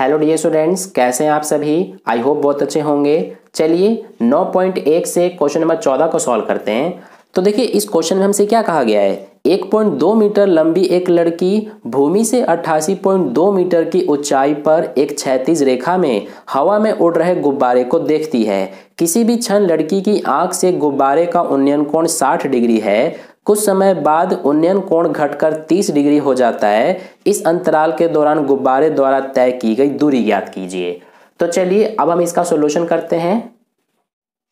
Hello dear students, कैसे हैं आप सभी। आई होप बहुत अच्छे होंगे। चलिए 9.1 से क्वेश्चन नंबर 14 को सॉल्व करते हैं। तो देखिए इस क्वेश्चन में हमसे क्या कहा गया है, 1.2 मीटर लंबी एक लड़की भूमि से 88.2 मीटर की ऊंचाई पर एक क्षैतिज रेखा में हवा में उड़ रहे गुब्बारे को देखती है। किसी भी क्षण लड़की की आंख से गुब्बारे का उन्नयन कोण 60 डिग्री है। कुछ समय बाद उन्नयन कोण घटकर 30 डिग्री हो जाता है। इस अंतराल के दौरान गुब्बारे द्वारा तय की गई दूरी ज्ञात कीजिए। तो चलिए अब हम इसका सॉल्यूशन करते हैं।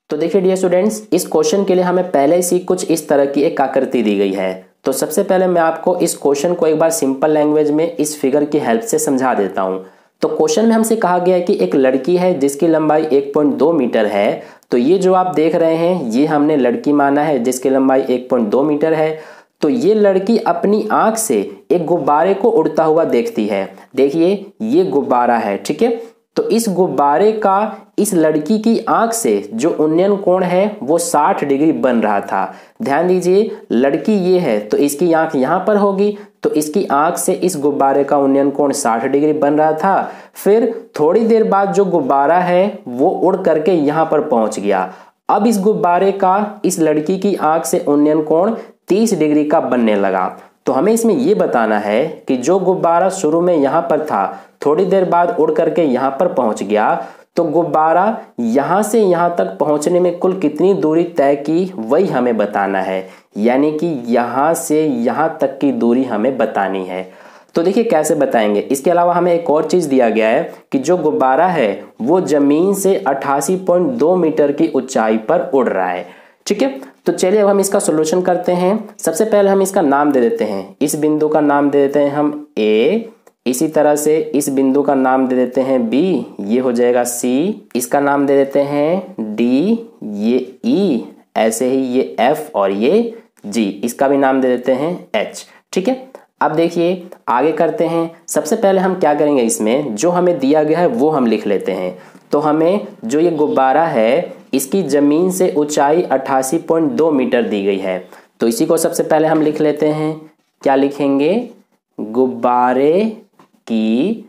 तो देखिए डियर स्टूडेंट्स, इस क्वेश्चन के लिए हमें पहले से कुछ इस तरह की एक आकृति दी गई है। तो सबसे पहले मैं आपको इस क्वेश्चन को एक बार सिंपल लैंग्वेज में इस फिगर की हेल्प से समझा देता हूं। तो क्वेश्चन में हमसे कहा गया है कि एक लड़की है जिसकी लंबाई 1.2 मीटर है। तो ये जो आप देख रहे हैं ये हमने लड़की माना है जिसकी लंबाई 1.2 मीटर है। तो ये लड़की अपनी आंख से एक गुब्बारे को उड़ता हुआ देखती है। देखिए ये गुब्बारा है, ठीक है। तो इस गुब्बारे का इस लड़की की आंख से जो उन्नयन कोण है वो 60 डिग्री बन रहा था। ध्यान दीजिए लड़की ये है तो इसकी आंख यहां पर होगी, तो इसकी आंख से इस गुब्बारे का उन्नयन कोण 60 डिग्री बन रहा था। फिर थोड़ी देर बाद जो गुब्बारा है वो उड़ करके यहां पर पहुंच गया। अब इस गुब्बारे का इस लड़की की आंख से उन्नयन कोण 30 डिग्री का बनने लगा। तो हमें इसमें यह बताना है कि जो गुब्बारा शुरू में यहां पर था थोड़ी देर बाद उड़ करके यहां पर पहुंच गया, तो गुब्बारा यहां से यहां तक पहुंचने में कुल कितनी दूरी तय की वही हमें बताना है। यानी कि यहां से यहां तक की दूरी हमें बतानी है। तो देखिए कैसे बताएंगे। इसके अलावा हमें एक और चीज दिया गया है कि जो गुब्बारा है वो जमीन से 88.2 मीटर की ऊंचाई पर उड़ रहा है, ठीक है। तो चलिए अब हम इसका सॉल्यूशन करते हैं। सबसे पहले हम इसका नाम दे देते हैं। इस बिंदु का नाम दे देते हैं हम ए, इसी तरह से इस बिंदु का नाम दे देते हैं बी, ये हो जाएगा सी। इसका नाम दे देते हैं डी, ये ई, ऐसे ही ये एफ और ये जी। इसका भी नाम दे देते हैं एच, ठीक है। अब देखिए आगे करते हैं। सबसे पहले हम क्या करेंगे, इसमें जो हमें दिया गया है वो हम लिख लेते हैं। तो हमें जो ये गुब्बारा है इसकी जमीन से ऊंचाई 88.2 मीटर दी गई है। तो इसी को सबसे पहले हम लिख लेते हैं। क्या लिखेंगे, गुब्बारे की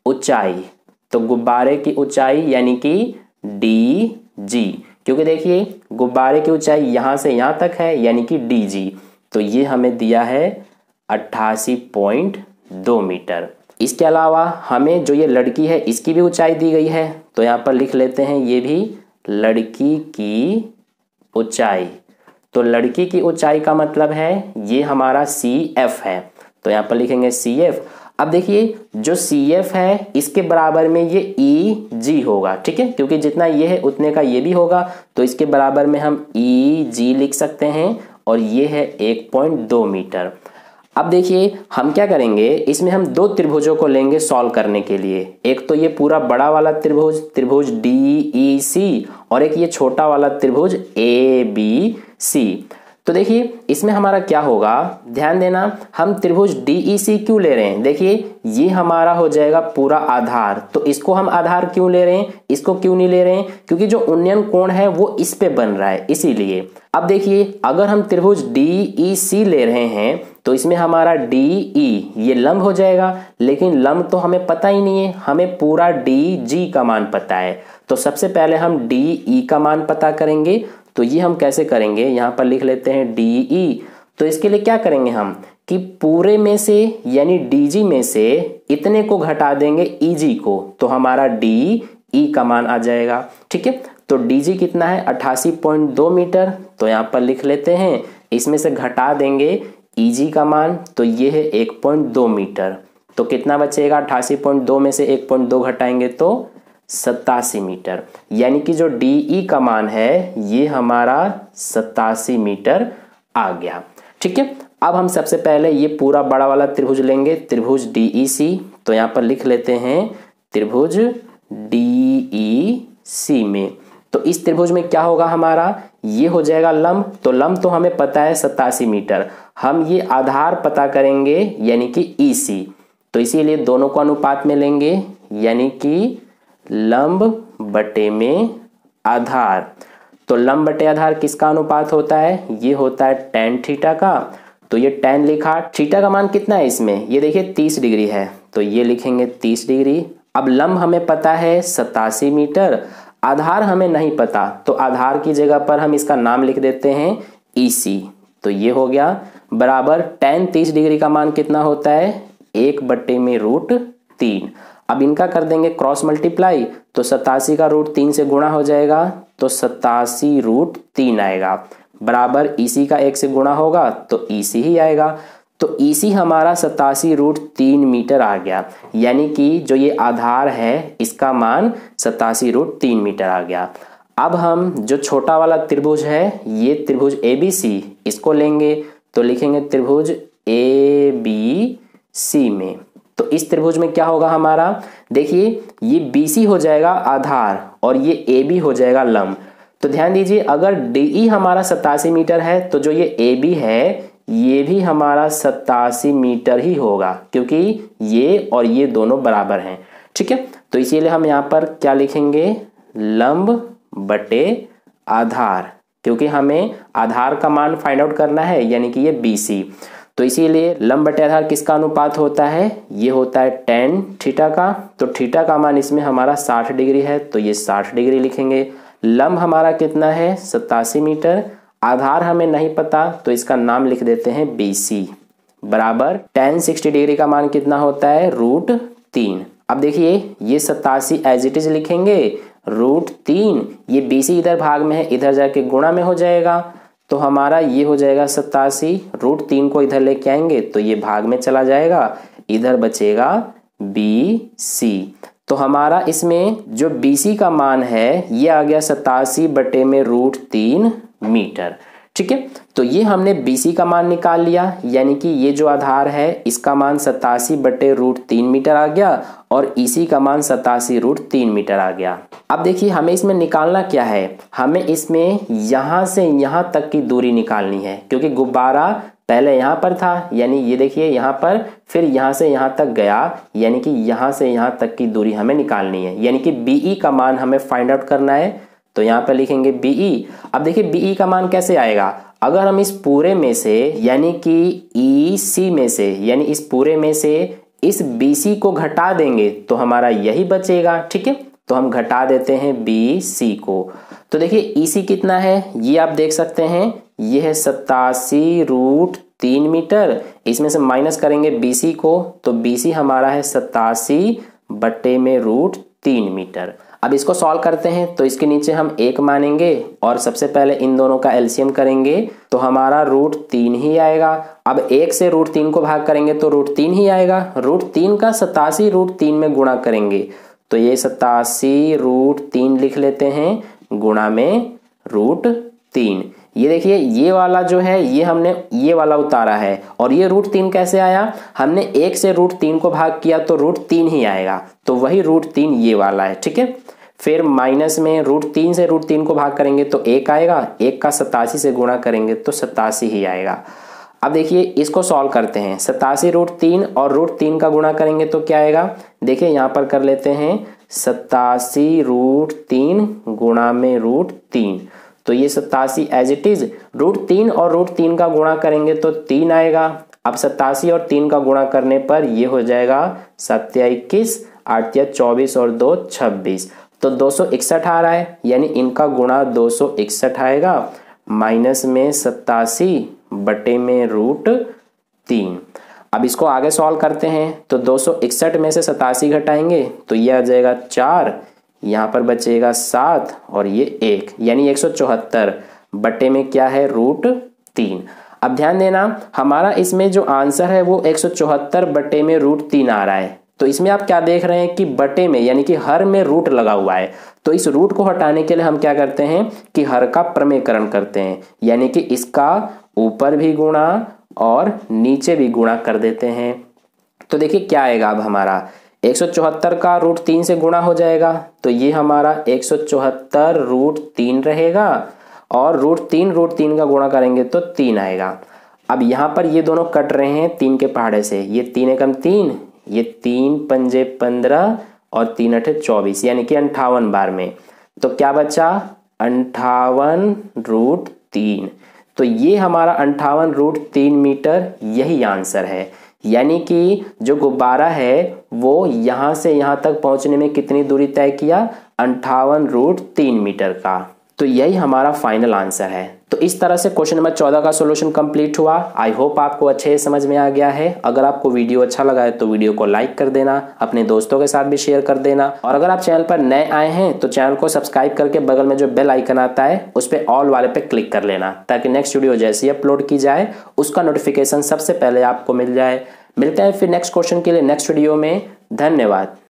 ऊंचाई। तो गुब्बारे की ऊंचाई यानी कि डी जी, क्योंकि देखिए गुब्बारे की ऊंचाई यहां से यहां तक है यानी कि डी जी। तो ये हमें दिया है 88.2 मीटर। इसके अलावा हमें जो ये लड़की है इसकी भी ऊंचाई दी गई है। तो यहाँ पर लिख लेते हैं ये भी लड़की की ऊंचाई। तो लड़की की ऊंचाई का मतलब है ये हमारा सी एफ है। तो यहाँ पर लिखेंगे सी एफ। अब देखिए जो सी एफ है इसके बराबर में ये ई जी होगा, ठीक है, क्योंकि जितना ये है उतने का ये भी होगा। तो इसके बराबर में हम ई जी लिख सकते हैं और ये है 1.2 मीटर। अब देखिए हम क्या करेंगे, इसमें हम दो त्रिभुजों को लेंगे सॉल्व करने के लिए। एक तो ये पूरा बड़ा वाला त्रिभुज, त्रिभुज डी ई सी, और एक ये छोटा वाला त्रिभुज ए बी सी। तो देखिए इसमें हमारा क्या होगा, ध्यान देना, हम त्रिभुज डी ई सी क्यों ले रहे हैं। देखिए ये हमारा हो जाएगा पूरा आधार। तो इसको हम आधार क्यों ले रहे हैं, इसको क्यों नहीं ले रहे हैं, क्योंकि जो उन्नयन कोण है वो इस पे बन रहा है इसीलिए। अब देखिए अगर हम त्रिभुज डी ई सी ले रहे हैं तो इसमें हमारा डी ई ये लंब हो जाएगा, लेकिन लंब तो हमें पता ही नहीं है, हमें पूरा डी जी का मान पता है। तो सबसे पहले हम डी ई का मान पता करेंगे। तो ये हम कैसे करेंगे, यहाँ पर लिख लेते हैं डी ई। तो इसके लिए क्या करेंगे हम कि पूरे में से यानी डी जी में से इतने को घटा देंगे ई जी को, तो हमारा डी ई का मान आ जाएगा, ठीक है। तो डी जी कितना है 88.2 मीटर। तो यहाँ पर लिख लेते हैं, इसमें से घटा देंगे ई जी का मान, तो ये है 1.2 मीटर। तो कितना बचेगा, 88.2 में से 1.2 घटाएंगे तो 87 मीटर। यानी कि जो डी ई का मान है ये हमारा 87 मीटर आ गया, ठीक है। अब हम सबसे पहले ये पूरा बड़ा वाला त्रिभुज लेंगे, त्रिभुज डी ई सी। तो यहाँ पर लिख लेते हैं त्रिभुज डी ई सी में। तो इस त्रिभुज में क्या होगा हमारा, ये हो जाएगा लंब। तो लंब तो हमें पता है 87 मीटर। हम ये आधार पता करेंगे यानी कि ई सी। तो इसीलिए दोनों को अनुपात में लेंगे, यानी कि लंब बटे में आधार। तो लंब बटे आधार किसका अनुपात होता है, ये होता है tan थीटा का। तो ये tan लिखा, थीटा का मान कितना है इसमें, ये देखिए 30 डिग्री है। तो ये लिखेंगे 30 डिग्री अब लंब हमें पता है 87 मीटर, आधार हमें नहीं पता, तो आधार की जगह पर हम इसका नाम लिख देते हैं EC। तो ये हो गया बराबर tan 30 डिग्री का मान कितना होता है 1/√3। अब इनका कर देंगे क्रॉस मल्टीप्लाई, तो 87 का √3 से गुणा हो जाएगा, तो 87√3 आएगा, बराबर EC का 1 से गुणा होगा तो EC ही आएगा। तो EC हमारा 87√3 मीटर आ गया, यानी कि जो ये आधार है इसका मान 87√3 मीटर आ गया। अब हम जो छोटा वाला त्रिभुज है ये त्रिभुज ABC, इसको लेंगे तो लिखेंगे त्रिभुज ABC में। तो इस त्रिभुज में क्या होगा हमारा, देखिए ये BC हो जाएगा आधार और ये AB हो जाएगा लंब। तो ध्यान दीजिए अगर DE हमारा 87 मीटर है तो जो ये AB है ये भी हमारा 87 मीटर ही होगा, क्योंकि ये और ये दोनों बराबर हैं। ठीक है, तो इसीलिए हम यहाँ पर क्या लिखेंगे, लंब बटे आधार, क्योंकि हमें आधार का मान फाइंड आउट करना है, यानी कि ये BC। तो इसीलिए लंब बटे आधार किसका अनुपात होता है, ये होता है tan थीटा का। तो थीटा का मान इसमें हमारा 60 डिग्री है, तो ये 60 डिग्री लिखेंगे। लंब हमारा कितना है 87 मीटर, आधार हमें नहीं पता तो इसका नाम लिख देते हैं BC, बराबर tan 60 डिग्री का मान कितना होता है √3। अब देखिए ये 87 एज इट इज लिखेंगे, √3, ये BC इधर भाग में है, इधर जाके गुणा में हो जाएगा, तो हमारा ये हो जाएगा 87, √3 को इधर लेके आएंगे तो ये भाग में चला जाएगा, इधर बचेगा BC। तो हमारा इसमें जो BC का मान है ये आ गया 87/√3 मीटर। ठीक है, तो ये हमने BC का मान निकाल लिया, यानी कि ये जो आधार है इसका मान 87/√3 मीटर आ गया और EC का मान 87/3 मीटर आ गया। अब देखिए हमें इसमें निकालना क्या है, हमें इसमें यहाँ से यहाँ तक की दूरी निकालनी है, क्योंकि गुब्बारा पहले यहाँ पर था, यानी ये देखिए यहाँ पर, फिर यहाँ से यहाँ तक गया, यानी कि यहाँ से यहाँ तक की दूरी हमें निकालनी है, यानी कि BE का मान हमें फाइंड आउट करना है। तो यहाँ पर लिखेंगे BE। अब देखिए BE का मान कैसे आएगा, अगर हम इस पूरे में से यानी कि EC में से, यानी इस पूरे में से इस BC को घटा देंगे तो हमारा यही बचेगा। ठीक है, तो हम घटा देते हैं BC को। तो देखिए EC कितना है ये आप देख सकते हैं, ये है 87√3 मीटर, इसमें से माइनस करेंगे BC को तो BC हमारा है 87/√3 मीटर। अब इसको सॉल्व करते हैं, तो इसके नीचे हम 1 मानेंगे और सबसे पहले इन दोनों का एलसीएम करेंगे तो हमारा √3 ही आएगा। अब 1 से √3 को भाग करेंगे तो √3 ही आएगा, √3 का 87/3 में गुणा करेंगे तो ये 87/3 लिख लेते हैं, गुणा में √3। ये देखिए ये वाला जो है ये हमने ये वाला उतारा है, और ये √3 कैसे आया, हमने 1 से √3 को भाग किया तो √3 ही आएगा, तो वही √3 ये वाला है। ठीक है, फिर माइनस में √3 से √3 को भाग करेंगे तो 1 आएगा, 1 का 87 से गुणा करेंगे तो 87 ही आएगा। अब देखिए इसको सॉल्व करते हैं, 87√3 और √3 का गुणा करेंगे तो क्या आएगा, देखिए यहाँ पर कर लेते हैं 87√3 गुणा में √3, तो ये 87 एज इट इज, √3 और √3 का गुणा करेंगे तो 3 आएगा। अब 87 और 3 का गुणा करने पर ये हो जाएगा 7 या 21, 8 या 24 और 2 26, तो 261 आ रहा है, यानी इनका गुणा 261 आएगा, माइनस में 87/√3। अब इसको आगे सॉल्व करते हैं, तो 261 में से 87 घटाएंगे तो ये आ जाएगा 4, यहाँ पर बचेगा 7 और ये 1, यानी 174 बटे में क्या है √3। अब ध्यान देना हमारा इसमें जो आंसर है वो 174 बटे में √3 आ रहा है। तो इसमें आप क्या देख रहे हैं कि बटे में यानी कि हर में रूट लगा हुआ है, तो इस रूट को हटाने के लिए हम क्या करते हैं कि हर का प्रमेयकरण करते हैं, यानी कि इसका ऊपर भी गुणा और नीचे भी गुणा कर देते हैं। तो देखिए क्या आएगा, अब हमारा 174 का √3 से गुणा हो जाएगा, तो ये हमारा 174√3 रहेगा, और √3 का गुणा करेंगे तो 3 आएगा। अब यहाँ पर ये दोनों कट रहे हैं 3 के पहाड़े से, ये 3 एकम 3, ये 3 पंजे 15 और 3 अठे 24, यानी कि 58 बार में, तो क्या बचा 58√3। तो ये हमारा 58√3 मीटर यही आंसर है, यानी कि जो गुब्बारा है वो यहाँ से यहाँ तक पहुँचने में कितनी दूरी तय किया, 58√3 मीटर का। तो यही हमारा फाइनल आंसर है। तो इस तरह से क्वेश्चन नंबर 14 का सॉल्यूशन कंप्लीट हुआ। आई होप आपको अच्छे से समझ में आ गया है। अगर आपको वीडियो अच्छा लगा है तो वीडियो को लाइक कर देना, अपने दोस्तों के साथ भी शेयर कर देना, और अगर आप चैनल पर नए आए हैं तो चैनल को सब्सक्राइब करके बगल में जो बेल आइकन आता है उस पर ऑल वाले पे क्लिक कर लेना, ताकि नेक्स्ट वीडियो जैसे ही अपलोड की जाए उसका नोटिफिकेशन सबसे पहले आपको मिल जाए। मिलते हैं फिर नेक्स्ट क्वेश्चन के लिए नेक्स्ट वीडियो में। धन्यवाद।